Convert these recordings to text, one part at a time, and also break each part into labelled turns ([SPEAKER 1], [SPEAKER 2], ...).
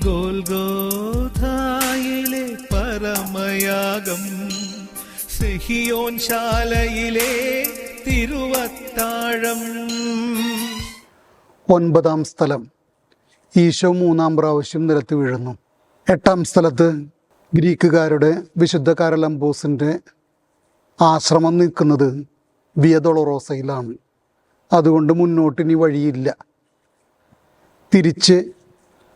[SPEAKER 1] ഗോൽഗോഥായിലെ പരമയാഗം, സിഹിയോൻ ശാലയിലെ തിരുവത്താഴം.
[SPEAKER 2] 9-ാം സ്ഥലം, ഈശോ 3-ാം പ്രാവശ്യം നിലത്ത് വീഴുന്നു. 8-ാം സ്ഥലത്ത് ഗ്രീക്കുകാരുടെ വിശുദ്ധ കരലംബോസിൻ്റെ ആശ്രമം നിൽക്കുന്നത് വിയ ഡൊളോറോസയിലാണ്. അതുകൊണ്ട് മുന്നോട്ടിനി വഴിയില്ല, തിരിച്ച്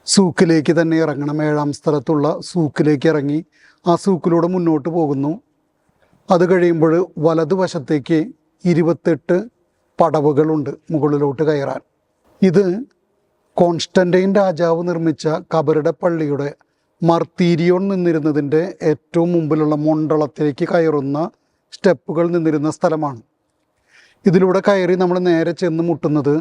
[SPEAKER 2] സൂക്കിലേക്ക് തന്നെ ഇറങ്ങണം. 7-ാം സ്ഥലത്തുള്ള സൂക്കിലേക്ക് ഇറങ്ങി ആ സൂക്കിലൂടെ മുന്നോട്ട് പോകുന്നു. അത് കഴിയുമ്പോൾ വലതുവശത്തേക്ക് 28 പടവുകളുണ്ട് മുകളിലോട്ട് കയറാൻ. ഇത് കോൺസ്റ്റന്റൈൻ രാജാവ് നിർമ്മിച്ച കബറിട പള്ളിയുടെ മർത്തീരിയോൺ നിന്നിരുന്നതിൻ്റെ ഏറ്റവും മുമ്പിലുള്ള മണ്ഡലത്തിലേക്ക് കയറുന്ന സ്റ്റെപ്പുകൾ നിന്നിരുന്ന സ്ഥലമാണ്. ഇതിലൂടെ കയറി നമ്മൾ നേരെ ചെന്ന് മുട്ടുന്നത്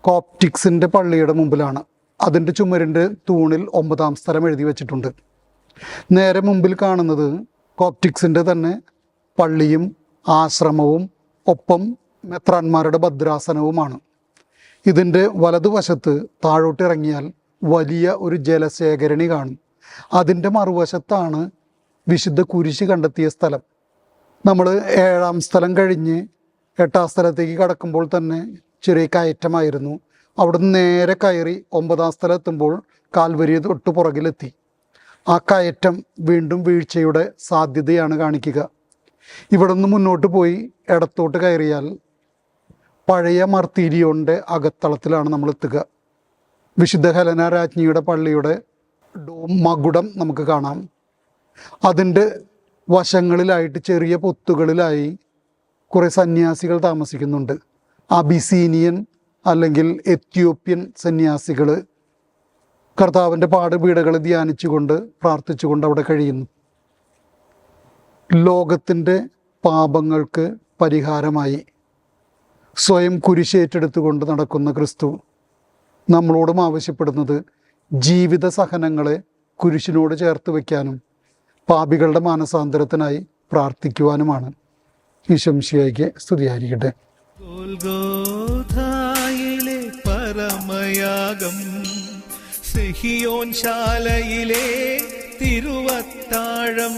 [SPEAKER 2] കോപ്റ്റിക്സിൻ്റെ പള്ളിയുടെ മുമ്പിലാണ്. അതിൻ്റെ ചുമരിൻ്റെ തൂണിൽ 9-ാം സ്ഥലം എഴുതി വച്ചിട്ടുണ്ട്. നേരെ മുമ്പിൽ കാണുന്നത് കോപ്റ്റിക്സിൻ്റെ തന്നെ പള്ളിയും ആശ്രമവും ഒപ്പം മെത്രാന്മാരുടെ ഭദ്രാസനവുമാണ്. ഇതിൻ്റെ വലതുവശത്ത് താഴോട്ടിറങ്ങിയാൽ വലിയ ഒരു ജലശേഖരണി കാണും. അതിൻ്റെ മറുവശത്താണ് വിശുദ്ധ കുരിശ് കണ്ടെത്തിയ സ്ഥലം. നമ്മൾ 7-ാം സ്ഥലം കഴിഞ്ഞ് 8-ാം സ്ഥലത്തേക്ക് കടക്കുമ്പോൾ തന്നെ ചെറിയ കയറ്റമായിരുന്നു. അവിടുന്ന് നേരെ കയറി 9-ാം സ്ഥലം എത്തുമ്പോൾ കാൽവരി തൊട്ട് പുറകിലെത്തി. ആ കയറ്റം വീണ്ടും വീഴ്ചയുടെ സാധ്യതയാണ് കാണിക്കുക. ഇവിടെ നിന്ന് മുന്നോട്ട് പോയി ഇടത്തോട്ട് കയറിയാൽ പഴയ മർത്തീരിയോൻ്റെ അകത്തളത്തിലാണ് നമ്മൾ എത്തുക. വിശുദ്ധ ഹെലന രാജ്ഞിയുടെ പള്ളിയുടെ മകുടം നമുക്ക് കാണാം. അതിൻ്റെ വശങ്ങളിലായിട്ട് ചെറിയ പൊത്തുകളിലായി കുറേ സന്യാസികൾ താമസിക്കുന്നുണ്ട്. അബിസീനിയൻ അല്ലെങ്കിൽ എത്യോപ്യൻ സന്യാസികൾ കർത്താവിൻ്റെ പാടുപീഠകൾ ധ്യാനിച്ചുകൊണ്ട് പ്രാർത്ഥിച്ചുകൊണ്ട് അവിടെ കഴിയുന്നു. ലോകത്തിൻ്റെ പാപങ്ങൾക്ക് പരിഹാരമായി സ്വയം കുരിശേറ്റെടുത്തുകൊണ്ട് നടക്കുന്ന ക്രിസ്തു നമ്മളോടും ആവശ്യപ്പെടുന്നത് ജീവിത സഹനങ്ങളെ കുരിശിനോട് ചേർത്ത് വയ്ക്കാനും പാപികളുടെ മാനസാന്തരത്തിനായി പ്രാർത്ഥിക്കുവാനുമാണ്. ഈശോമിശിഹായ്ക്ക് സ്തുതിയായിരിക്കട്ടെ.
[SPEAKER 1] ഗോൽഗോഥായിലെ പരമയാഗം, സിഹിയോൻ ശാലയിലെ തിരുവത്താഴം.